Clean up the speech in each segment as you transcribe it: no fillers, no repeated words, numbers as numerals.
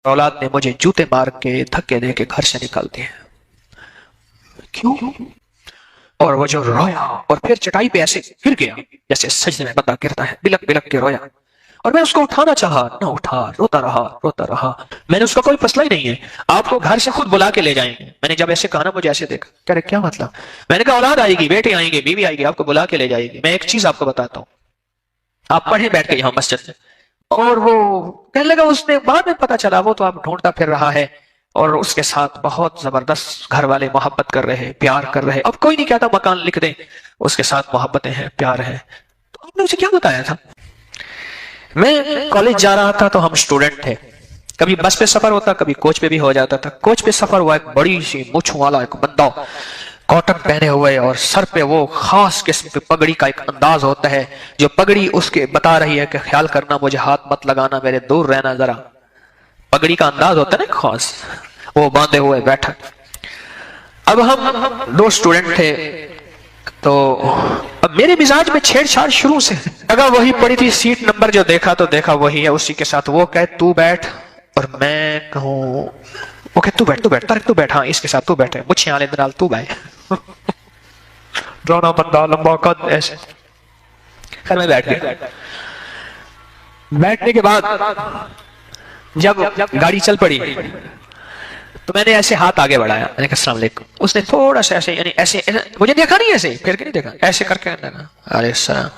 औलाद ने मुझे जूते मार के धक्के दे के घर से निकाल दिया। क्यों? और वो जो रोया और फिर चटाई पे ऐसे गिर गया जैसे सजदे में बंदा गिरता है, बिलक बिलक के रोया। और मैं उसको उठाना चाहा, ना उठा, रोता रहा रोता रहा। मैंने उसका कोई मसला ही नहीं है, आपको घर से खुद बुला के ले जाएंगे। मैंने जब ऐसे कहा ना, मुझे ऐसे देखा, कह रहे क्या मतलब? मैंने कहा औलाद आएगी, बेटे आएंगे, बीवी आएगी, आपको बुला के ले जाएगी। मैं एक चीज आपको बताता हूँ, आप पढ़े बैठ के यहाँ मस्जिद में। और वो कहने लगा, उसने बाद में पता चला वो तो आप ढूंढता फिर रहा है और उसके साथ बहुत जबरदस्त घर वाले मोहब्बत कर रहे हैं, प्यार कर रहे हैं। अब कोई नहीं कहता मकान लिख दें, उसके साथ मोहब्बतें हैं, प्यार है। तो आपने उसे क्या बताया था? मैं कॉलेज जा रहा था तो हम स्टूडेंट थे, कभी बस पे सफर होता, कभी कोच पे भी हो जाता था। कोच पे सफर हुआ, एक बड़ी सी मूंछ वाला एक बंदा, कॉटन पहने हुए और सर पे वो खास किस्म की पगड़ी का एक अंदाज होता है, जो पगड़ी उसके बता रही है कि ख्याल करना, मुझे हाथ मत लगाना, मेरे दूर रहना जरा। पगड़ी का अंदाज होता है ना खास, वो बांधे हुए बैठा। अब हम दो स्टूडेंट थे, तो अब मेरे मिजाज में छेड़छाड़ शुरू से। अगर वही पड़ी थी सीट नंबर, जो देखा तो देखा वही है, उसी के साथ वो कहे तू बैठ और मैं कहूँ, वो कहे तू बैठ तू बैठ तारिक तू बैठ, हाँ इसके साथ तू बैठे, मुझे आले दराल तू बैठ। दोनों बंदा लंबा कद ऐसे। खैर मैं बैठ गया। बैठने के बाद जब गाड़ी चल पड़ी तो मैंने ऐसे हाथ आगे बढ़ाया, मैंने कहा अस्सलाम वालेकुम। उसने थोड़ा सा ऐसे, यानी ऐसे, मुझे देखा नहीं, ऐसे फिर के नहीं देखा, ऐसे करके अरे सलाम,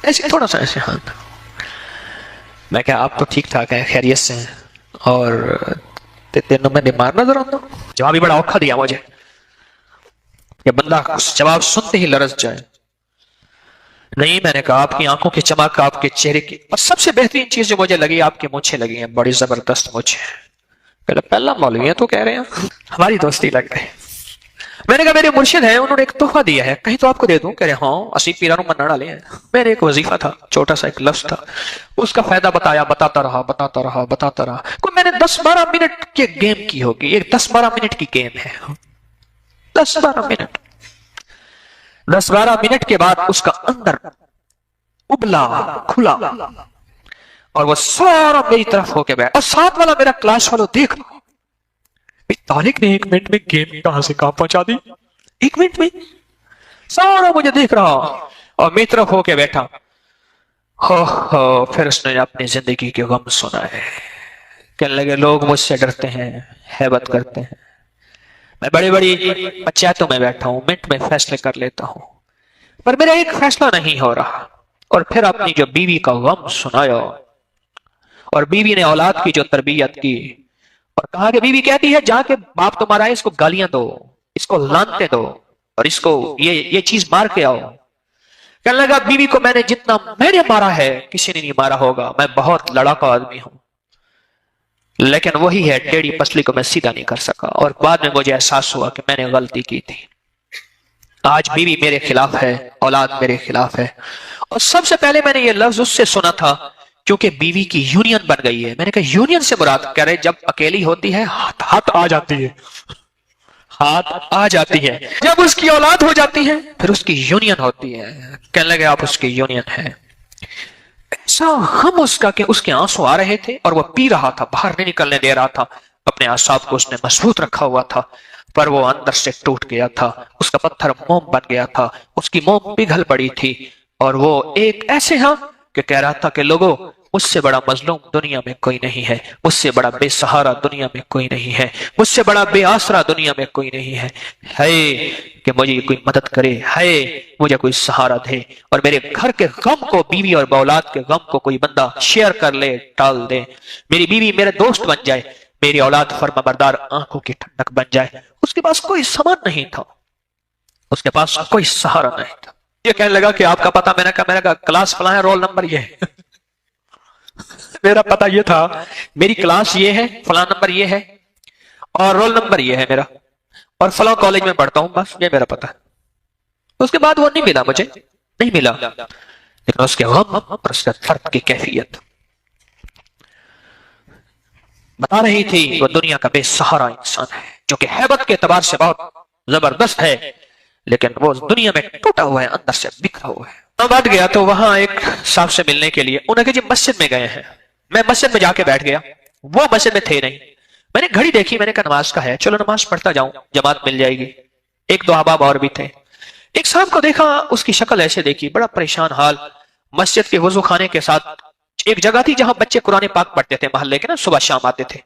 ऐसे थोड़ा सा ऐसे हाथ। मैं क्या आप तो ठीक ठाक है, खैरियत से हैं, और तेनों में बीमार नजर आता। जवाब ही बड़ा औखा दिया मुझे, ये बंदा जवाब सुनते ही लरस जाए। नहीं, मैंने कहा आपकी आंखों की चमक, आपके चेहरे की, और सबसे बेहतरीन चीज जो मुझे लगी, आपकी मूंछें लगी हैं, बड़ी जबरदस्त मूंछें। पहला मौलवी है तो कह रहे हैं हमारी दोस्ती लग गई। मैंने कहा मेरे मुर्शिद हैं, उन्होंने एक तोहफा दिया है, कहीं तो आपको दे दूं? कह रहे हाँ, असी पीरानों मन्ना डाले हैं। मेरे एक वजीफा था, छोटा सा एक लफ्ज था, उसका फायदा बताया, बताता रहा बताता रहा बताता रहा। कोई मैंने 10-12 मिनट की गेम की होगी, ये 10-12 मिनट की गेम है, 10-12 मिनट। 10-12 मिनट के बाद उसका अंदर उबला खुला और वो सारा मेरी तरफ होके बैठ, और साथ वाला मेरा क्लास वालों देख, तारिक ने 1 मिनट में गेम कहां से कहां पहुंचा दी, 1 मिनट में सारा मुझे देख रहा और मेरी तरफ होके बैठा। हो फिर उसने अपनी जिंदगी के गम सुनाए। कहने लगे लोग मुझसे डरते हैं, हैबत करते हैं, मैं बड़ी बड़ी पंचायतों में बैठा हूं, मिनट में फैसले कर लेता हूं, पर मेरा एक फैसला नहीं हो रहा। और फिर अपनी जो बीवी का गम सुनाया, और बीवी ने औलाद की जो तरबियत की, और कहा कि बीवी कहती है जाके बाप तुम्हारा है, इसको गालियां दो, इसको लानते दो, और इसको ये चीज मार के आओ। कहने लगा बीवी को जितना मैंने मारा है किसी ने नहीं मारा होगा, मैं बहुत लड़ाका आदमी हूं, लेकिन वही है टेढ़ी पसली को मैं सीधा नहीं कर सका। और बाद में मुझे एहसास हुआ कि मैंने गलती की थी। आज बीवी मेरे खिलाफ है, औलाद मेरे खिलाफ है। और सबसे पहले मैंने ये लफ्ज उससे सुना था, क्योंकि बीवी की यूनियन बन गई है। मैंने कहा यूनियन से मुराद कह रहे, जब अकेली होती है हाथ आ जाती है, हाथ आ जाती है, जब उसकी औलाद हो जाती है फिर उसकी यूनियन होती है। कहने लगे आप उसकी यूनियन है। ऐसा हम उसका कि उसके आंसू आ रहे थे और वो पी रहा था, बाहर नहीं निकलने दे रहा था, अपने आसाब को उसने मजबूत रखा हुआ था, पर वो अंदर से टूट गया था, उसका पत्थर मोम बन गया था, उसकी मोम पिघल पड़ी थी। और वो एक ऐसे हाँ कि कह रहा था कि लोगों, मुझसे बड़ा मजलूम दुनिया में कोई नहीं है, मुझसे बड़ा बेसहारा दुनिया में कोई नहीं है, मुझसे बड़ा बेआसरा दुनिया में कोई नहीं है कि मुझे कोई मदद करे, मुझे कोई सहारा दे, और मेरे घर के गम को, बीवी और औलाद के गम को कोई बंदा शेयर कर ले, टाल दे, मेरी बीवी मेरे दोस्त बन जाए, मेरी औलाद फर्माबरदार आंखों की ठंडक बन जाए। उसके पास कोई सामान नहीं था, उसके पास कोई सहारा नहीं था। ये कहने लगा कि आपका पता? मैंने कहा क्लास फला है, रोल नंबर ये है। मेरा पता ये था, मेरी क्लास ये है, फला नंबर ये है, और रोल नंबर ये है मेरा, और फला कॉलेज में पढ़ता हूं, बस ये मेरा पता है। उसके बाद वो नहीं मिला, मुझे नहीं मिला, लेकिन उसके गम और उसके दर्द की कैफियत बता रही थी। वो दुनिया का बेसहारा इंसान है, जो कि हैबत के एतबार से बहुत जबरदस्त है, लेकिन वो दुनिया में टूटा हुआ है, अंदर से बिखरा हुआ है। बाद गया तो वहां एक साहब से मिलने के लिए, उन्होंने कहा जी मस्जिद में गए हैं। मैं मस्जिद में जाके बैठ गया, वो मस्जिद में थे नहीं। میں نے گھڑی دیکھی، میں نے کہا نماز کا ہے، چلو نماز پڑھتا جاؤں، جماعت مل جائے گی۔ ایک دو احباب اور بھی تھے۔ ایک صاحب کو دیکھا، اس کی شکل ایسے دیکھی، بڑا پریشان حال، مسجد کے وضو خانے کے ساتھ ایک جگہ تھی جہاں بچے قرآن پاک پڑھتے تھے محلے کے نا، صبح شام آتے تھے،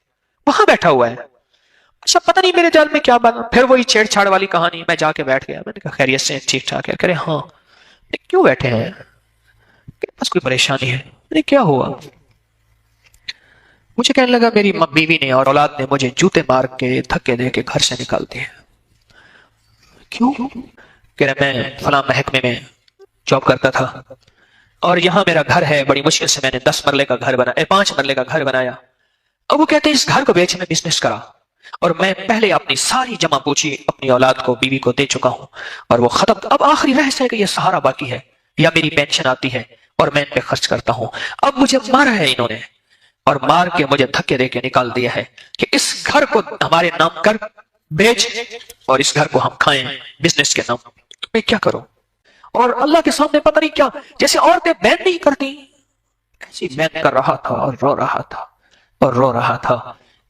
وہاں بیٹھا ہوا ہے۔ اچھا پتہ نہیں میرے دل میں کیا بات، پھر وہی چھیڑ چھاڑ والی کہانی، میں جا کے بیٹھ گیا۔ میں نے کہا خیریت سے ٹھیک ٹھاک ہے؟ کہہ رہے ہاں۔ کیوں بیٹھے ہیں؟ بس کوئی پریشانی ہے۔ میں نے کیا ہوا؟ مجھے کہنے لگا میری بیوی نے اور اولاد نے مجھے جوتے مار کے دھکے دے کے گھر سے نکال دیے۔ کیوں؟ کہہ رہے میں فلاں محکمے میں جاب کرتا تھا اور یہاں میرا گھر ہے، بڑی مشکل سے میں نے 10 مرلے کا گھر بنایا، 5 مرلے کا گھر بنایا، اور وہ کہتے ہیں اس گھر کو بیچ میں بزنس کرا، اور میں پہلے اپنی ساری جمع پوچھی اپنی اولاد کو، بیوی کو دے چکا ہوں، اور وہ ختم، اب آخری رہس ہے کہ یہ سہارا باقی ہے یا میری پینشن آتی ہے اور میں ان پہ خرچ کرتا ہوں۔ اب مجھے مارا ہے انہوں نے، اور مار کے مجھے دھکے دے کے نکال دیا ہے کہ اس گھر کو ہمارے نام کر بیچ اور اس گھر کو ہم کھائیں بزنس کے نام۔ میں کیا کروں؟ اور اللہ کے سامنے پتہ نہیں کیا، جیسے عورتیں بین نہیں کرتی ایسی بین کر رہا تھا، اور رو رہا تھا اور رو رہا تھا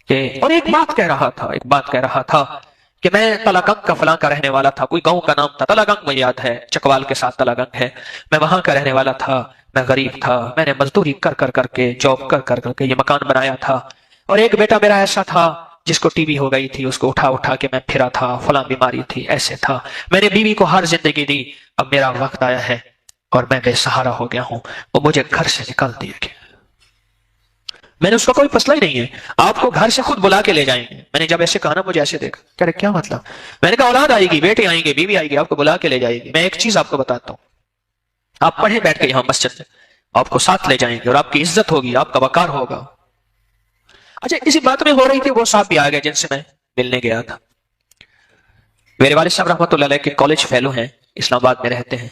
کہ، اور ایک بات کہہ رہا تھا کہ میں تلاگنگ کا فلاں کا رہنے والا تھا، کوئی گاؤں کا نام تھا تلاگنگ، مجھے یاد ہے، چکوال کے ساتھ تلاگنگ ہے، میں وہاں کا رہنے والا تھا، میں غریب تھا، میں نے مزدوری کر کے جاب کر کے یہ مکان بنایا تھا، اور ایک بیٹا میرا ایسا تھا جس کو ٹی بی ہو گئی تھی، اس کو اٹھا کے میں پھرا تھا، فلاں بیماری تھی، ایسے تھا، میں نے بیوی کو ہر زندگی دی، اب میرا وقت آیا ہے اور میں بے سہارا ہو گیا ہوں، وہ مجھے گھر سے نکال دیا گیا۔ میں نے اس کا کوئی مسئلہ ہی نہیں ہے، آپ کو گھر سے خود بلا کے لے جائیں گے۔ میں نے جب ایسے کہا نا، مجھے ایسے دیکھا، کہہ رہے کیا مطلب؟ میں نے کہا اولاد آئے گی، بیٹے آئیں گے، بیوی آئے گی، آپ کو بلا کے لے جائے گی۔ میں ایک چیز آپ کو بتاتا ہوں، آپ پڑھیں بیٹھ کے یہاں مسجد میں، آپ کو ساتھ لے جائیں گے اور آپ کی عزت ہوگی، آپ کا وقار ہوگا۔ اچھا اسی بات میں ہو رہی تھی، وہ صاحب بھی آ گئے جن سے میں ملنے گیا تھا۔ میرے والد صاحب رحمۃ اللہ علیہ کے کالج فیلو ہیں، اسلام آباد میں رہتے ہیں۔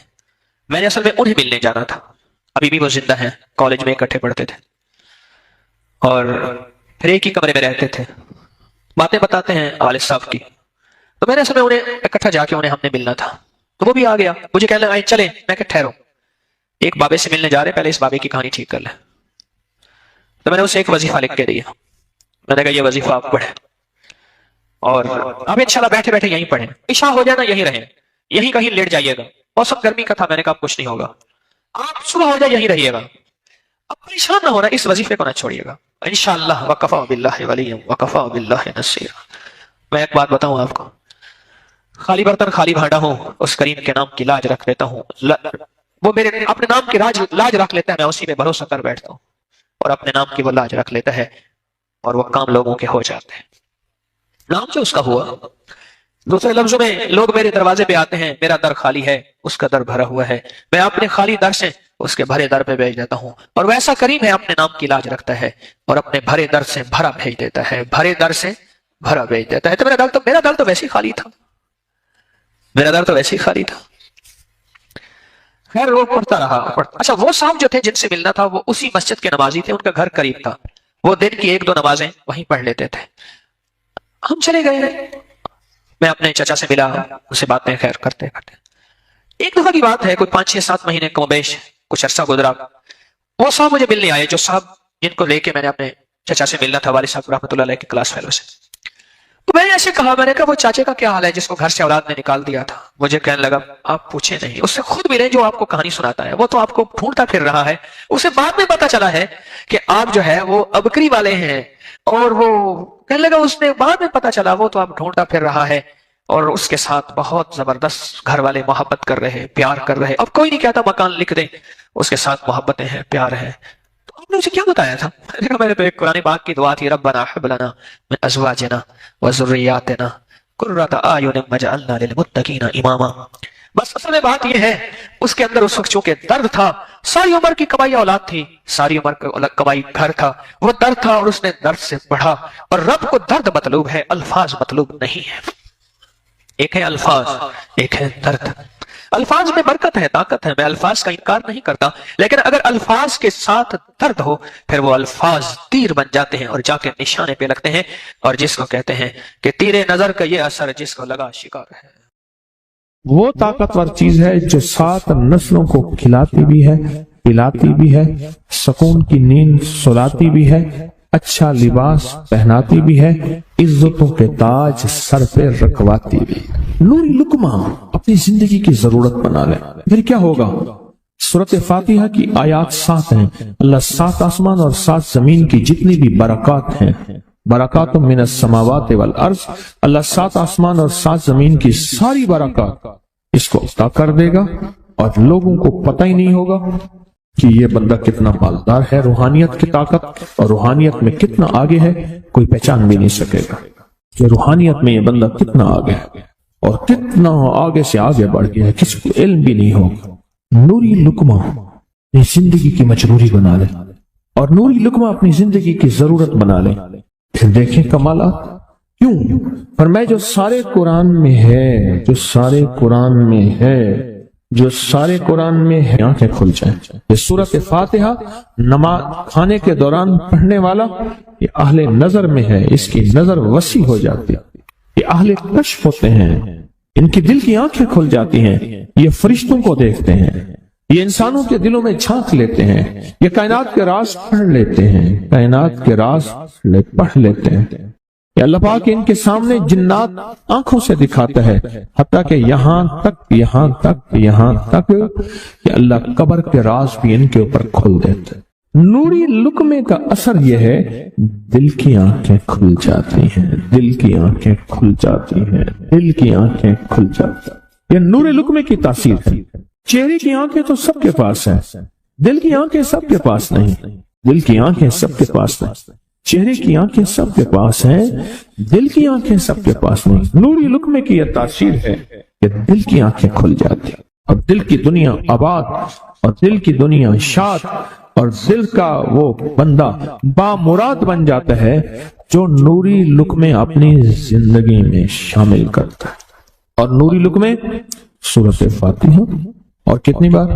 میں نے اصل میں انہیں ملنے جانا تھا، ابھی بھی وہ زندہ ہیں، کالج میں اکٹھے پڑھتے تھے اور پھر ایک ہی کمرے میں رہتے تھے، باتیں بتاتے ہیں والد صاحب کی۔ تو میں نے اصل میں انہیں اکٹھا جا کے انہیں ہم نے ملنا تھا، تو وہ بھی آ گیا، مجھے کہنے لگا چلیں، میں کہ ٹھہرو، ایک بابے سے ملنے جا رہے، پہلے اس بابے کی کہانی ٹھیک کر لیں۔ تو میں نے اسے ایک وظیفہ لکھ کے دیا، میں نے کہا یہ وظیفہ آپ پڑھیں اور آپ انشاءاللہ بیٹھے بیٹھے یہیں پڑھیں، عشاء ہو جائے نا یہیں رہیں، یہیں کہیں لیٹ جائیے گا، موسم گرمی کا تھا، میں نے کہا کچھ نہیں ہوگا، آپ صبح ہو جائے یہیں رہیے گا، اب پریشان نہ ہونا، اس وظیفے کو نہ چھوڑیے گا، انشاءاللہ وکفا باللہ ولیا وکفا باللہ نصیرا۔ میں ایک بات بتاؤں آپ کو، خالی برتن خالی بھانڈا ہوں، اس کریم کے نام کی لاج رکھ لیتا ہوں، وہ میرے اپنے نام کی لاج رکھ لیتا ہے، میں اسی پہ بھروسہ کر بیٹھتا ہوں، اور اپنے نام کی وہ لاج رکھ لیتا ہے اور وہ کام لوگوں کے ہو جاتے ہیں، نام جو اس کا ہوا۔ دوسرے لفظوں میں لوگ میرے دروازے پہ آتے ہیں، میرا در خالی ہے، اس کا در بھرا ہوا ہے، میں اپنے خالی در سے اس کے بھرے در پہ بھیج دیتا ہوں، اور ویسا کریم ہے اپنے نام کی لاج رکھتا ہے اور اپنے بھرے در سے بھرا بھیج دیتا ہے، بھرے در سے بھرا بھیج دیتا ہے۔ تو میرا دل تو ویسے ہی خالی تھا، میرا در تو ویسے ہی خالی تھا۔ خیر وہ پڑھتا رہا۔ اچھا وہ صاحب جو تھے جن سے ملنا تھا وہ اسی مسجد کے نمازی تھے، ان کا گھر قریب تھا، وہ دن کی 1-2 نمازیں وہیں پڑھ لیتے تھے۔ ہم چلے گئے، میں اپنے چچا سے ملا، اسے باتیں خیر کرتے ایک دفعہ کی بات ہے، کوئی 5-6-7 مہینے کم و بیش کچھ عرصہ گزرا، وہ صاحب مجھے ملنے آئے، جو صاحب جن کو لے کے میں نے اپنے چچا سے ملنا تھا، والد صاحب رحمۃ اللہ علیہ کے کلاس فیلو سے۔ تو میں نے ایسے کہا، میں نے کہا وہ چاچے کا کیا حال ہے جس کو گھر سے اولاد نے نکال دیا تھا؟ مجھے کہنے لگا آپ پوچھیں نہیں، اس سے خود ملیں جو آپ کو کہانی سناتا ہے، وہ تو آپ کو ڈھونڈتا پھر رہا ہے، اسے بعد میں پتا چلا ہے کہ آپ جو ہے وہ ابکری والے ہیں، اور وہ کہنے لگا اس نے بعد میں پتا چلا وہ تو آپ ڈھونڈتا پھر رہا ہے، اور اس کے ساتھ بہت زبردست گھر والے محبت کر رہے، پیار کر رہے، اب کوئی نہیں کہتا مکان لکھ دیں، اس کے ساتھ محبتیں ہیں، پیار ہے۔ تو آپ نے اسے کیا بتایا تھا؟ میں نے تو ایک قرآن پاک کی دعا تھی، ربنا ہب لنا من ازواجنا وذریاتنا قرۃ اعین واجعلنا للمتقین اماما۔ بس اصل میں بات یہ ہے، اس کے اندر اس وقت چونکہ درد تھا، ساری عمر کی کمائی اولاد تھی، ساری عمر کی کمائی گھر تھا، وہ درد تھا اور اس نے درد سے پڑھا، اور رب کو درد مطلوب ہے، الفاظ مطلوب نہیں ہے۔ ایک ہے الفاظ، ایک ہے درد۔ الفاظ میں برکت ہے، طاقت ہے، میں الفاظ کا انکار نہیں کرتا، لیکن اگر الفاظ کے ساتھ درد ہو پھر وہ الفاظ تیر بن جاتے ہیں اور جا کے نشانے پہ لگتے ہیں، اور جس کو کہتے ہیں کہ تیر نظر کا یہ اثر جس کو لگا شکار ہے۔ وہ طاقتور چیز ہے جو 7 نسلوں کو کھلاتی بھی ہے، پلاتی بھی ہے، سکون کی نیند سلاتی بھی ہے، अच्छा लिबास पहनाती भी है, इज्जतों के ताज सर पे रखवाती भी। नूरी लुकमा अपनी जिंदगी की जरूरत बना ले, फिर क्या होगा? सूरत फातिहा की आयात 7 हैं। अल्लाह 7 आसमान और 7 जमीन की जितनी भी बरकत हैं, बरकातुम मिनस समावाति वल अर्ज, अल्लाह 7 आसमान और 7 जमीन की सारी बरकत इसको अता कर देगा और लोगों को पता ही नहीं होगा कि ये बंदा कितना मालदार है। रूहानियत की ताकत और रूहानियत में कितना आगे है कोई पहचान भी नहीं सकेगा कि रूहानियत में ये बंदा कितना आगे है और कितना आगे से आगे बढ़ गया है, किसी को इल्म भी नहीं होगा। नूरी लुकमा अपनी जिंदगी की मजबूरी बना ले और नूरी लुकमा अपनी जिंदगी की जरूरत बना ले। फिर देखें कमालात। क्यों? फरमाए जो सारे कुरान में है, जो सारे कुरान में है, जो सारे कुरान में है, आंखें खुल जाएं। ये सूरत फातिहा नमाज खाने के दौरान पढ़ने वाला ये अहले नजर में है, इसकी नजर वसी हो जाती है। ये अहले कश्फ होते हैं, इनकी दिल की आंखें खुल जाती हैं, ये फरिश्तों को देखते हैं, ये इंसानों के दिलों में झांक लेते हैं, ये कायनात के राज पढ़ लेते हैं, कायनात के राज पढ़ लेते हैं। अल्लाह पाक इनके सामने जिन्नात आंखों से दिखाता है, हत्ता कि यहाँ तक कि अल्लाह कब्र के राज भी इनके ऊपर खुल देते हैं। नूरी लुकमे का असर यह है दिल की आंखें खुल जाती हैं, दिल की आंखें खुल जाती हैं, दिल की आंखें खुल जाती हैं। यह नूरी लुकमे की तासीर है। चेहरे की आंखें तो सबके पास है, दिल की आंखें सबके पास नहीं, दिल की आंखें सबके पास नहीं। चेहरे की आंखें सबके पास हैं, दिल की आंखें सबके पास नहीं। नूरी लुकमे की यह तासीर है कि दिल की आंखें खुल जाती हैं और दिल की दुनिया आबाद और दिल की दुनिया शाद और दिल का वो बंदा बामुराद बन जाता है जो नूरी लुकमे अपनी जिंदगी में शामिल करता है। और नूरी लुकमे सूरत फातिहा और कितनी बार?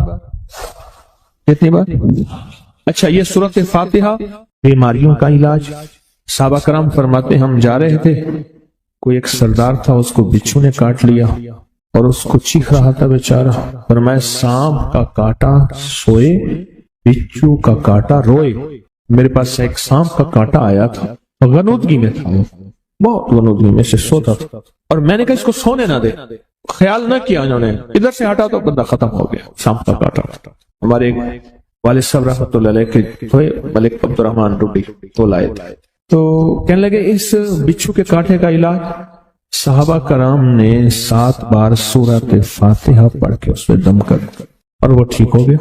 अच्छा, ये सूरत फातिहा बीमारियों का इलाज। साहबा करम फरमाते हम जा रहे थे, कोई एक सरदार था, उसको बिच्छू ने काट लिया और उसको चीख रहा था बेचारा। फरमाया सांप का काटा सोए, बिच्छू का काटा रोए। मेरे पास एक सांप का काटा आया था, गनूदगी में था, वो बहुत गनूदगी में से सोता था और मैंने कहा इसको सोने ना दे। ख्याल ना किया उन्होंने, इधर से हटा तो बंदा खत्म हो गया, सांप का काटा। हमारे एक वालिद साहब रहमतुल्लाह अलैह के मलिक अब्दुर्रहमान रूडी तो लाए थे, तो कहने लगे इस बिच्छू के कांटे का इलाज। साहबा कराम ने 7 बार सूरत फातिहा पढ़ के उस पर दम कर और वो ठीक हो गया।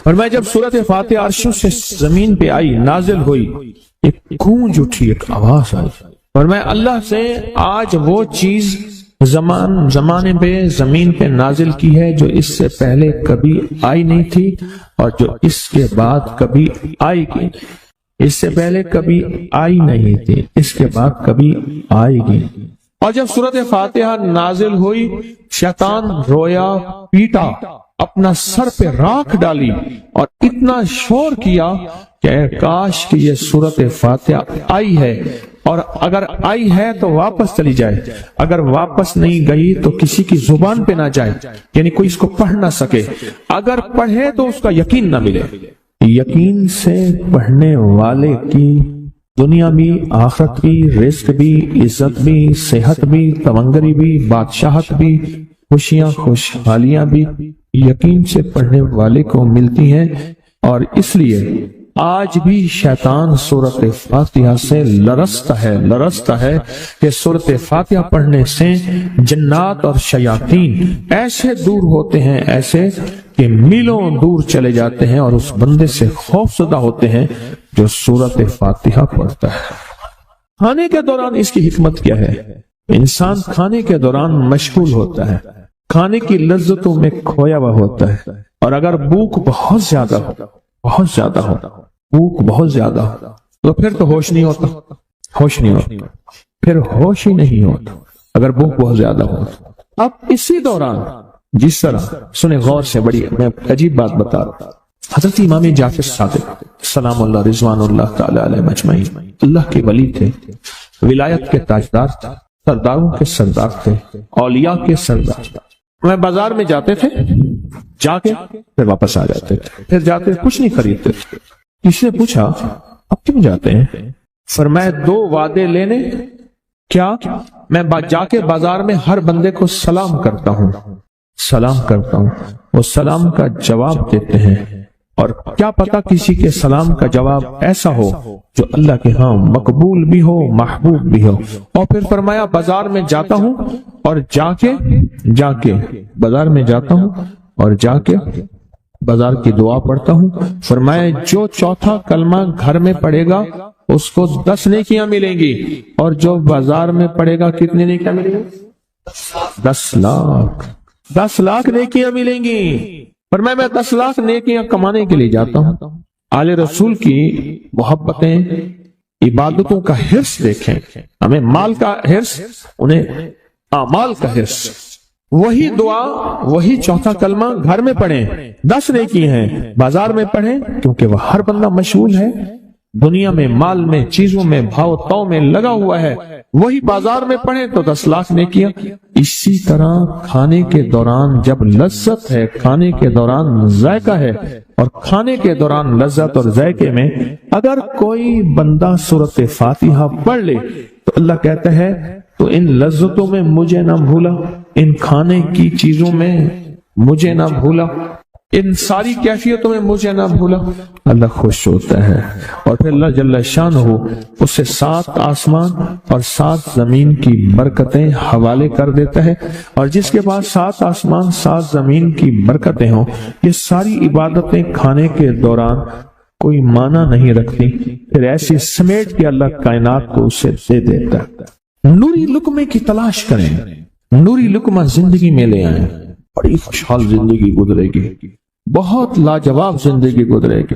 और मैं जब सूरत फातिहा अर्शों से जमीन पे आई, नाजिल हुई, एक गूंज उठी, एक आवाज आई और मैं अल्लाह से आज वो चीज जमाने पे जमीन पे नाजिल की है जो इससे पहले कभी आई नहीं थी और जो इसके बाद कभी आएगी नहीं। इससे पहले कभी आई नहीं थी, इसके बाद कभी आएगी। और जब सूरत फातिहा नाजिल हुई, शैतान रोया, पीटा, अपना सर पे राख डाली और इतना शोर किया कि काश कि ये सूरत फातिहा आई है और अगर आई है तो वापस चली जाए, अगर वापस नहीं गई तो किसी की जुबान पे ना जाए, यानी कोई इसको पढ़ ना सके, अगर पढ़े तो उसका यकीन ना मिले। यकीन से पढ़ने वाले की दुनिया भी, आखिरत भी, रिस्क भी, इज्जत भी, सेहत भी, तवंगरी भी, बादशाहत भी, खुशियां खुशहालियां भी यकीन से पढ़ने वाले को मिलती हैं। और इसलिए आज भी शैतान सूरत फातिहा से लरसता है कि सूरत फातिहा पढ़ने से जन्नात और शयातीन ऐसे दूर होते हैं, ऐसे कि मीलों दूर चले जाते हैं और उस बंदे से खौफजदा होते हैं जो सूरत फातिहा पढ़ता है। खाने के दौरान इसकी हिकमत क्या है? इंसान खाने के दौरान मशगूल होता है, खाने की लज्जतों में खोया हुआ होता है और अगर भूख बहुत ज्यादा हो, भूख बहुत ज्यादा हो तो फिर तो होश नहीं होता, फिर होश ही नहीं होता अगर भूख बहुत ज्यादा हो। अब इसी दौरान जिस तरह, सुने गौर से, बड़ी मैं अजीब बात बता रहा हूं। हजरत इमाम जाफर सादिक सलामुल्लाह रिजवानुल्लाह ताला अलैहि मजमईन अल्लाह के वली थे, विलायत के ताजदार थे, सरदारों के सरदार थे, औलिया के सरदार थे। मैं बाजार में जाते थे, जाके फिर वापस आ जाते थे, फिर जाते कुछ नहीं खरीदते थे। किसी ने पूछा अब क्यों जाते हैं? फरमाया 2 वादे लेने। क्या? मैं जाके बाजार में हर बंदे को सलाम करता हूं, वो सलाम का जवाब देते हैं, और क्या पता किसी के सलाम का जवाब ऐसा हो जो अल्लाह के यहाँ मकबूल भी हो, महबूब भी हो। और फिर फरमाया बाजार में जाता हूं और जाके बाजार में जाता हूं और जाके बाजार की दुआ पढ़ता हूं। फरमाया जो चौथा कलमा घर में पढ़ेगा उसको 10 नेकियां मिलेंगी, और जो बाजार में पढ़ेगा कितनी नेकियां मिलेंगी? 10 लाख नेकियां मिलेंगी। पर मैं 10 लाख नेकियां कमाने के लिए जाता हूं। आले रसूल की मोहब्बतें, इबादतों का हिर्स देखें। हमें माल का हिर्स, उन्हें आमाल का हिर्स। वही दुआ, वही चौथा कलमा घर में पढ़ें, 10 नेकी हैं। बाजार में पढ़ें क्योंकि वह हर बंदा मशगूल है, दुनिया में, माल में, चीजों में, भाव ताव में लगा हुआ है। वही बाजार में पढ़े तो 10 लाख नेकियां। इसी तरह खाने के दौरान जब लज्जत है, खाने के दौरान जायका है, और खाने के दौरान लज्जत और जायके में अगर कोई बंदा सूरत फातिहा पढ़ ले तो अल्लाह कहता है तो इन लज्जतों में मुझे ना भूला, इन खाने की चीजों में मुझे ना भूला, इन सारी कैफियतों में मुझे ना भूला। अल्लाह खुश होता है और फिर अल्लाह जल्ल शान हो उसे 7 आसमान और 7 जमीन की बरकतें हवाले कर देता है। और जिसके पास 7 आसमान 7 जमीन की बरकतें हों, ये सारी इबादतें खाने के दौरान कोई माना नहीं रखती, फिर ऐसी समेट के अल्लाह कायनात को उसे दे देता है। नूरी लुकमे की तलाश करें, नूरी लुकमा जिंदगी में ले आए, बड़ी खुशहाल जिंदगी गुजरेगी, बहुत लाजवाब जिंदगी गुजरेगी।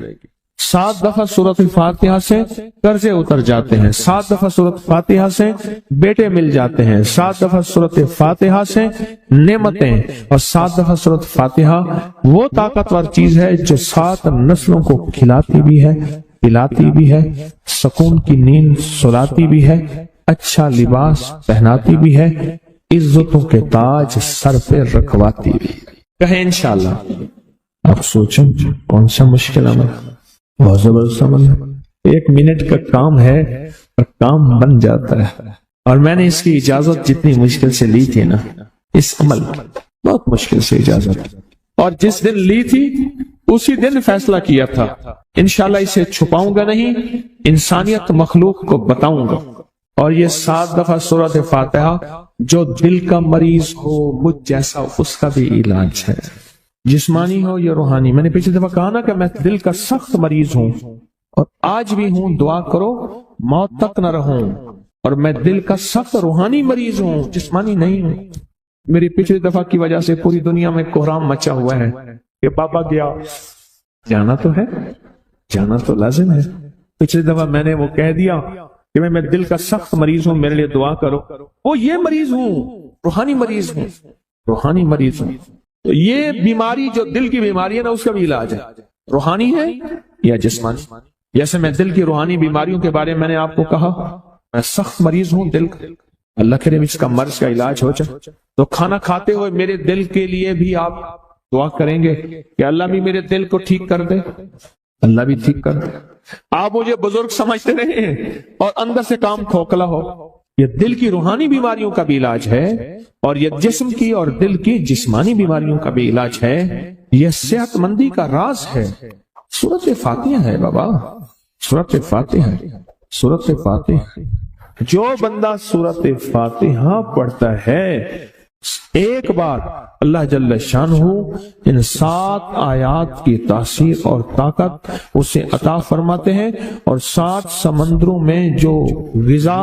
7 दफा सूरत फातिहा से कर्जे उतर जाते हैं, 7 दफा सूरत फातिहा से बेटे मिल जाते हैं, 7 दफा सूरत फातिहा से नेमतें, और 7 दफा सूरत फातिहा वो ताकतवर चीज है जो 7 नस्लों को खिलाती भी है, पिलाती भी है, सुकून की नींद सुलाती भी है, अच्छा लिबास पहनाती भी है, इज्जतों के ताज सर पे रखवाती भी। कहे इंशाअल्लाह। आप सोचें कौन सा मुश्किल अमल, बहुत जबरदस्त अमल है। 1 मिनट का काम है और काम बन जाता है। और मैंने इसकी इजाजत जितनी मुश्किल से ली थी ना, इस अमल की बहुत मुश्किल से इजाजत, और जिस दिन ली थी उसी दिन फैसला किया था इंशाअल्लाह इसे छुपाऊंगा नहीं, इंसानियत मखलूक को बताऊंगा। और ये 7 दफा सूरत फातिहा जो दिल का मरीज हो मुझ जैसा उसका भी इलाज है, जिस्मानी हो या रूहानी। मैंने पिछली दफा कहा ना कि मैं दिल का सख्त मरीज हूं और आज भी हूं, दुआ करो मौत तक न रहूं। और मैं दिल का सख्त रूहानी मरीज हूं, जिस्मानी नहीं हूं। मेरी पिछली दफा की वजह से पूरी दुनिया में कोहराम मचा हुआ है कि पापा गया, जाना तो है, जाना तो लाजिम है। पिछली दफा मैंने वो कह दिया कि मैं दिल का सख्त मरीज हूं, मेरे लिए दुआ करो। वो ये मरीज हूं, रूहानी मरीज हूं, रूहानी मरीज हूं। तो ये बीमारी जो दिल की बीमारी है ना, उसका भी इलाज है, रूहानी है या जिस्मानी। जैसे मैं दिल की रूहानी बीमारियों के बारे में मैंने आपको कहा, मैं सख्त मरीज हूं दिल का, अल्लाह करे इसका मर्ज का इलाज हो जाए। तो खाना खाते हुए मेरे दिल के लिए भी आप दुआ करेंगे कि अल्लाह भी मेरे दिल को ठीक कर दे, अल्लाह भी ठीक कर दे। आप मुझे बुजुर्ग समझते रहे और अंदर से काम खोखला हो, ये दिल की रूहानी बीमारियों का भी इलाज है, और ये जिस्म की और दिल की जिस्मानी बीमारियों का भी इलाज है। ये सेहतमंदी का राज है। सूरत फातिहा है बाबा, सूरत फातिहा, सूरत फातिहा। जो बंदा सूरत फातिहा पढ़ता है, एक बार अल्लाह जल्ल शानहू इन 7 आयात की तासीर और ताकत उसे अता फरमाते हैं, और 7 समंदरों में जो गिज़ा,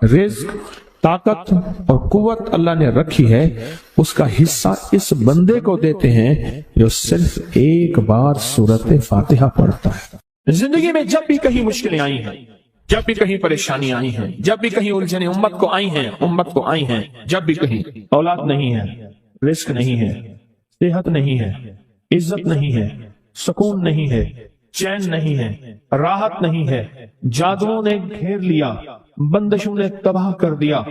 रिज़्क, ताकत और कुव्वत अल्लाह ने रखी है, उसका हिस्सा इस बंदे को देते हैं जो सिर्फ एक बार सूरत फातिहा पढ़ता है। जिंदगी में जब भी कहीं मुश्किलें आई हैं, जब भी कहीं परेशानी आई है, जब भी कहीं उलझने उम्मत को आई हैं, उम्मत को आई हैं, जब भी कहीं औलाद नहीं है, रिस्क नहीं है, सेहत नहीं है, इज्जत नहीं है, सुकून नहीं है, चैन नहीं है, राहत नहीं है, जादुओं ने घेर लिया, बंदिशों ने तबाह कर दिया,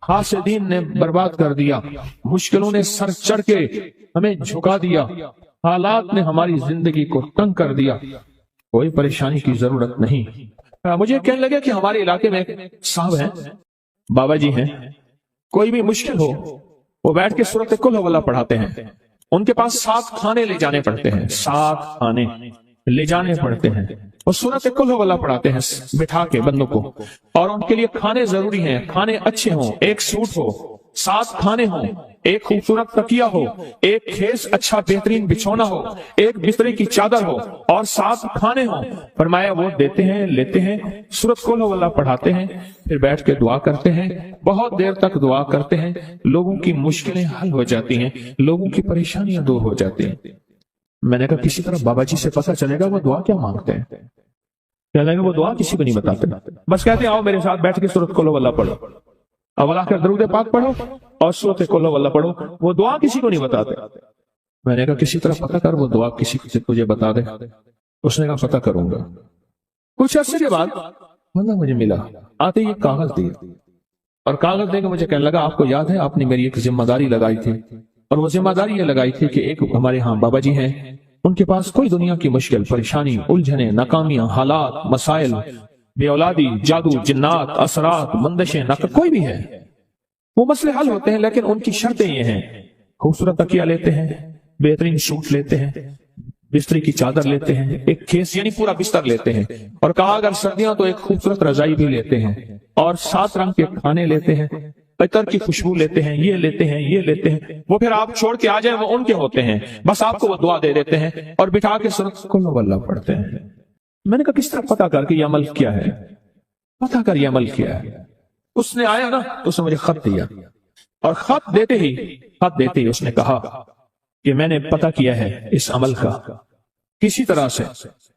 हासिदीन ने बर्बाद कर दिया, मुश्किलों ने सर चढ़ के हमें झुका दिया, हालात ने हमारी जिंदगी को तंग कर दिया, कोई परेशानी की जरूरत नहीं। मुझे कहने लगे कि हमारे इलाके में एक साहब हैं, बाबा जी हैं, कोई भी मुश्किल हो वो बैठ के सूरत कुल हुवल्लाह पढ़ाते हैं। उनके पास 7 खाने ले जाने पड़ते हैं, 7 खाने ले जाने पड़ते हैं। वो सूरत कुल हुवल्लाह पढ़ाते हैं बिठा के बंदों को, और उनके लिए खाने जरूरी हैं, खाने अच्छे हों, एक सूट हो, 7 खाने हों, एक खूबसूरत तकिया हो, एक खेस अच्छा बेहतरीन बिछौना हो, एक बिस्तरे की चादर हो, और 7 खाने हों। फरमाया वो देते हैं, लेते हैं, सूरत कुल हुवल्लाह पढ़ाते हैं, फिर बैठ के दुआ करते हैं, बहुत देर तक दुआ करते हैं, लोगों की मुश्किलें हल हो जाती हैं, लोगों की परेशानियां दूर हो जाती हैं। मैंने कहा किसी तरह बाबा जी से पता चलेगा वो दुआ क्या मांगते हैं। कहने लगे वो दुआ किसी को नहीं बताते, बस कहते हैं आओ मेरे साथ बैठ के सूरत कुल हुवल्लाह पढ़ो, अव्वल आखिर दरूद पाक पढ़ो और सूरत कुल हुवल्लाह पढ़ो, वो दुआ किसी को नहीं बताते। मैंने कहा किसी तरह पता कर वो दुआ किसी को तुझे बता दे। उसने कहा पता करूंगा। कुछ अर्से के बाद बंदा मुझे मिला, आते ही कागज दिए, और कागज देकर मुझे कहने लगा आपको याद है आपने मेरी एक जिम्मेदारी लगाई थी, और वो जिम्मेदारी ये लगाई थी कि एक हमारे यहाँ बाबा जी हैं, उनके पास कोई दुनिया की मुश्किल, परेशानी, उलझने, नाकामियां, हालात, मसाइल, बेऔलादी, जादू, जिन्नात, असरात, बंदिशें, नकल, कोई भी है, वो मसले हल होते हैं, लेकिन उनकी शर्तें ये हैं, खूबसूरत तकिया लेते हैं, बेहतरीन सूट लेते हैं, बिस्तरी की चादर लेते हैं, एक खेस यानी पूरा बिस्तर लेते हैं, और कहा अगर सर्दियां तो एक खूबसूरत रजाई भी लेते हैं, और 7 रंग के खाने लेते हैं, इतर की खुशबू लेते हैं, ये लेते हैं, ये लेते हैं। वो फिर आप छोड़ के आ जाए वो उनके होते हैं, बस आपको वो दुआ दे देते हैं और बिठा के सूरत कुल हुवल्लाह पढ़ते हैं। मैंने कहा किस तरह पता कर कि ये अमल क्या है, पता कर ये अमल क्या है। उसने आया ना, उसने मुझे खत दिया, और खत देते ही उसने कहा कि मैंने पता किया है इस अमल का किसी तरह से।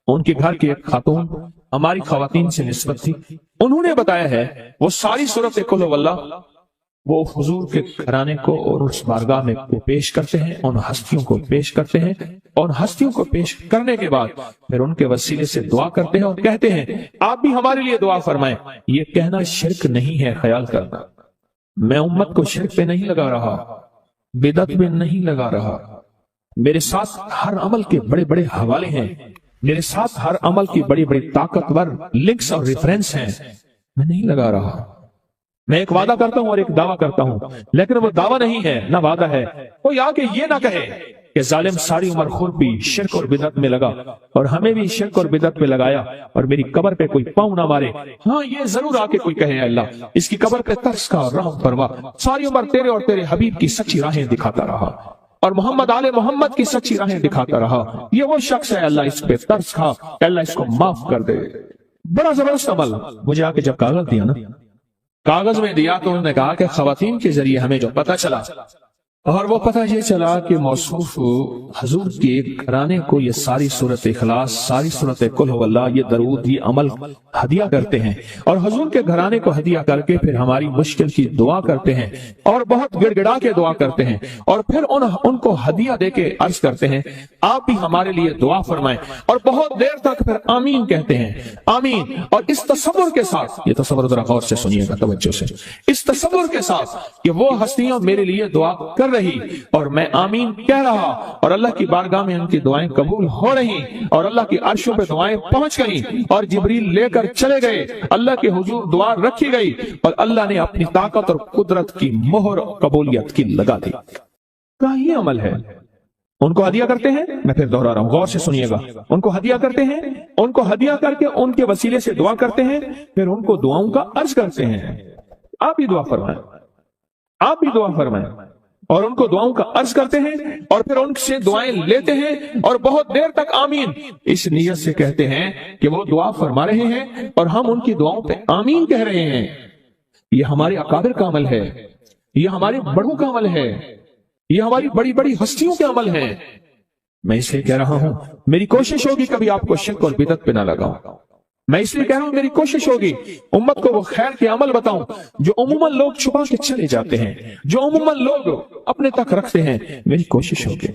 उनके घर की एक खातून हमारी खवातीन से निस्बत थी, उन्होंने बताया है वो सारी सूरत कुल हुवल्लाह वो हुजूर के घराने को और उस बारगाह में को पेश करते हैं, उन हस्तियों को पेश करते हैं, और हस्तियों को पेश करने के बाद फिर उनके वसीले से दुआ करते हैं और कहते हैं आप भी हमारे लिए दुआ फरमाएं। ये कहना शिरक नहीं है, ख्याल करना, मैं उम्मत को शिरक पे नहीं लगा रहा, बिदअत में नहीं लगा रहा। मेरे साथ हर अमल के बड़े बड़े हवाले हैं, मेरे साथ हर अमल की बड़ी बड़ी ताकतवर लिंक्स और रेफरेंस हैं, मैं नहीं लगा रहा। मैं एक वादा करता हूं और एक दावा करता हूं, लेकिन वो दावा नहीं है ना वादा है। कोई आके ये ना कहे कि जालिम सारी उम्र खुद भी शिरक और बिदअत में लगा और हमें भी शिरक और बिदअत में लगाया और मेरी कब्र पे कोई पांव ना मारे। हाँ ये जरूर आके कोई कहे अल्लाह इसकी कब्र पे तरस का रहम फरमा, सारी उम्र तेरे और तेरे हबीब की सच्ची राहें दिखाता रहा और मोहम्मद आले मोहम्मद की सच्ची राहें दिखाता रहा। ये वो शख्स है, अल्लाह इस पे तरस खा, अल्लाह इसको माफ कर दे। बड़ा जबरदस्त अमल। मुझे आके जब कागज दिया ना, कागज में दिया तो उन्होंने कहा कि खवातीन के जरिए हमें जो पता चला, और वो पता ये चला कि मौसूफ हजूर के घराने को ये सारी सूरत इखलास, सारी सूरत कुल हुवल्लाह, ये दरूद, ये अमल हदिया करते हैं और हजूर के घराने को हदिया करके फिर हमारी मुश्किल की दुआ करते हैं और बहुत गिड़गिड़ा के दुआ करते हैं और फिर उनको हदिया देके अर्ज करते हैं आप भी हमारे लिए दुआ फरमाएं, और बहुत देर तक फिर आमीन कहते हैं, आमीन। और इस तसव्वुर के साथ, ये तसव्वुर जरा गौर से सुनिएगा तवज्जो से, इस तसव्वुर के साथ कि वो हस्तियां मेरे लिए दुआ कर रही और मैं आमीन कह रहा और अल्लाह की बारगाह में उनकी दुआएं कबूल हो रही और अल्लाह की अर्शों पे दुआएं पहुंच गई और जिब्रील लेकर चले गए, अल्लाह के हुजूर दुआ रखी गई और अल्लाह ने अपनी ताकत और कुदरत की मोहर कबूलियत की लगा दी। क्या ये अमल है? उनको हदिया करते हैं, मैं फिर दोहरा रहा हूं, गौर से सुनिएगा, उनको हदिया करते हैं, उनको हदिया करके उनके वसीले से दुआ करते हैं, फिर उनको दुआओं का अर्ज करते हैं आप भी दुआ फरमाएं, आप भी दुआ फरमाएं, और उनको दुआओं का अर्ज करते हैं और फिर उनसे दुआएं लेते हैं और बहुत देर तक आमीन इस नियत से कहते हैं कि वो दुआ फरमा रहे हैं और हम उनकी दुआओं पे आमीन कह रहे हैं। ये हमारे अकाबिर का अमल है, ये हमारे बड़ों का अमल है, ये हमारी बड़ी बड़ी हस्तियों के अमल है। मैं इसलिए कह रहा हूं मेरी कोशिश होगी कभी आपको शिर्क और बिदअत पे ना लगाऊं। मैं इसलिए कह रहा हूं मेरी कोशिश होगी उम्मत को वो खैर के अमल बताऊं जो अमूमन लोग छुपा के चले जाते हैं, जो अमूमन लोग अपने तक रखते हैं। मेरी कोशिश होगी।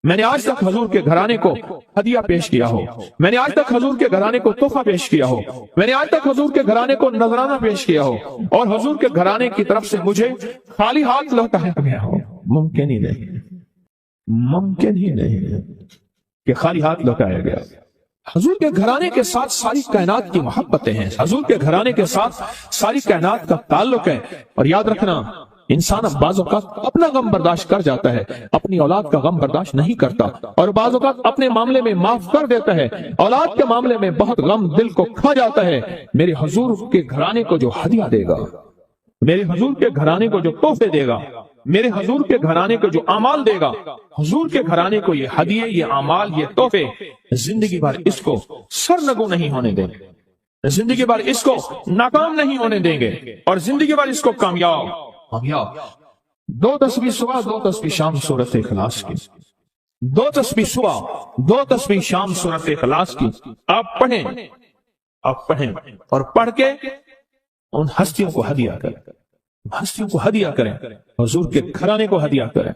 मैंने आज तक हजूर के घराने को हदिया पेश किया हो, मैंने आज तक हजूर के घराने को तोहफा पेश किया हो, मैंने आज तक हजूर के घराने को नजराना पेश किया हो और हजूर के घराने की तरफ से मुझे खाली हाथ लौटाया गया हो। मुमकिन ही नहीं, मुमकिन ही नहीं कि खाली हाथ लौटाया गया। حضور کے گھرانے کے ساتھ ساری کائنات کی محبتیں ہیں، حضور کے گھرانے کے ساتھ ساری کائنات کا تعلق ہے۔ اور یاد رکھنا، انسان اب بعض اوقات اپنا غم برداشت کر جاتا ہے، اپنی اولاد کا غم برداشت نہیں کرتا، اور بعض اوقات اپنے معاملے میں معاف کر دیتا ہے، اولاد کے معاملے میں بہت غم دل کو کھا جاتا ہے۔ میرے حضور کے گھرانے کو جو ہدیہ دے گا، میرے حضور کے گھرانے کو جو تحفے دے گا، میرے حضور کے گھرانے کو جو اعمال دے گا، حضور کے گھرانے کو یہ ہدیے، یہ اعمال، یہ تحفے زندگی بھر اس کو سرنگو نہیں ہونے دیں گے، زندگی بھر اس کو ناکام نہیں ہونے دیں گے، اور زندگی بھر اس کو کامیاب۔ دو تسبیح صبح، دو تسبیح شام سورۃ اخلاص کی، دو تسبیح صبح، دو تسبیح شام سورۃ اخلاص کی آپ پڑھیں، آپ پڑھیں اور پڑھ کے ان ہستیوں کو ہدیہ کریں، ہستیوں کو ہدیہ کریں، حضور کے گھرانے کو ہدیہ کریں۔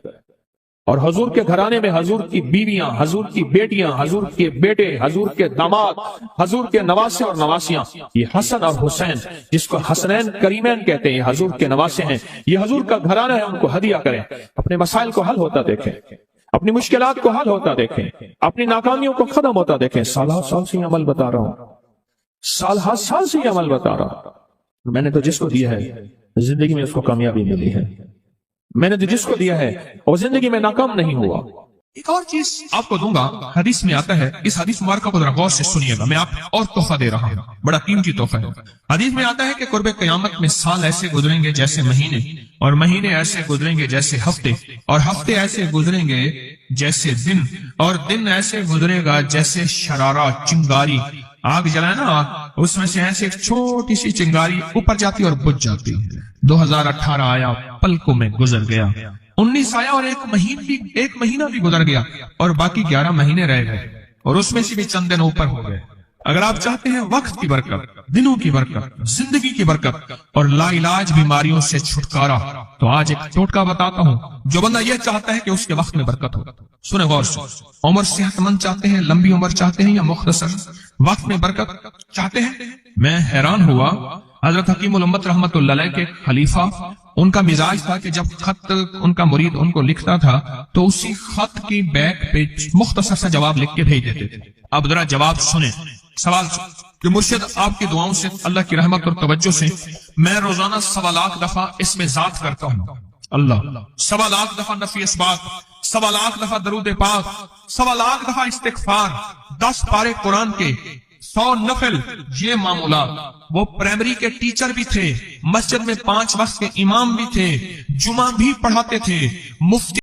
اور حضور کے گھرانے میں حضور کی بیویاں، حضور کی بیٹیاں، حضور کے بیٹے، حضور کے داماد، حضور کے نواسے اور نواسیاں، یہ حسن اور حسین جس کو حسنین کریمین کہتے ہیں، یہ حضور کے نواسے ہیں، یہ حضور کا گھرانہ ہے، ان کو ہدیہ کریں۔ اپنے مسائل کو حل ہوتا دیکھیں، اپنی مشکلات کو حل ہوتا دیکھیں، اپنی ناکامیوں کو ختم ہوتا دیکھیں۔ سال سے یہ عمل بتا رہا ہوں، سال سے یہ عمل بتا رہا ہوں۔ میں نے تو جس کو دیا ہے زندگی میں اس کو کامیابی ملی ہے، میں نے تو جس کو دیا ہے وہ زندگی میں ناکام نہیں ہوا۔ ایک اور چیز آپ کو دوں گا، حدیث میں آتا ہے، اس حدیث مبارکہ کو ذرا غور سے سنیے گا، میں آپ اور تحفہ دے رہا ہوں، بڑا قیمتی تحفہ ہے۔ حدیث میں آتا ہے کہ قرب قیامت میں سال ایسے گزریں گے جیسے مہینے، اور مہینے ایسے گزریں گے جیسے ہفتے، اور ہفتے ایسے گزریں گے جیسے دن، اور دن ایسے گزرے گا جیسے شرارہ، چنگاری، آگ جلائے نا آگ، اس میں سے ایسے ایک چھوٹی سی چنگاری اوپر جاتی اور بجھ جاتی۔ 2018 آیا، پلکوں میں گزر گیا، 19 آیا اور ایک مہینہ بھی گزر گیا، اور باقی 11 مہینے رہ گئے، اور اس میں سے بھی چند دن اوپر ہو گئے۔ اگر آپ چاہتے ہیں وقت کی برکت، دنوں کی برکت، زندگی کی برکت اور لا علاج بیماریوں سے چھٹکارا، تو آج ایک ٹوٹکا بتاتا ہوں۔ جو بندہ یہ چاہتا ہے کہ اس کے وقت میں برکت ہو، سنیں غور سے، عمر صحت مند چاہتے ہیں، لمبی عمر چاہتے ہیں، یا مختصر وقت میں برکت چاہتے ہیں؟ میں حیران ہوا، حضرت حکیم الامت رحمت اللہ علیہ کے خلیفہ، ان کا مزاج تھا کہ جب خط ان کا مرید ان کو لکھتا تھا تو اسی خط کی بیک پہ مختصر سا جواب لکھ کے بھیج دیتے تھے۔ اب ذرا جواب سنیں، سوال کہ مرشد آپ کی دعاؤں سے، اللہ کی رحمت اور توجہ سے میں روزانہ 1.25 لاکھ دفعہ اس میں ذات کرتا ہوں، اللہ 1.25 لاکھ دفعہ نفی اثبات، 1.25 لاکھ دفعہ درود پاک، 1.25 لاکھ دفعہ استغفار، 10 پارے قرآن کے، 100 نفل، یہ معمولات۔ وہ پرائمری کے ٹیچر بھی تھے، مسجد میں 5 وقت کے امام بھی تھے، جمعہ بھی پڑھاتے تھے، مفتی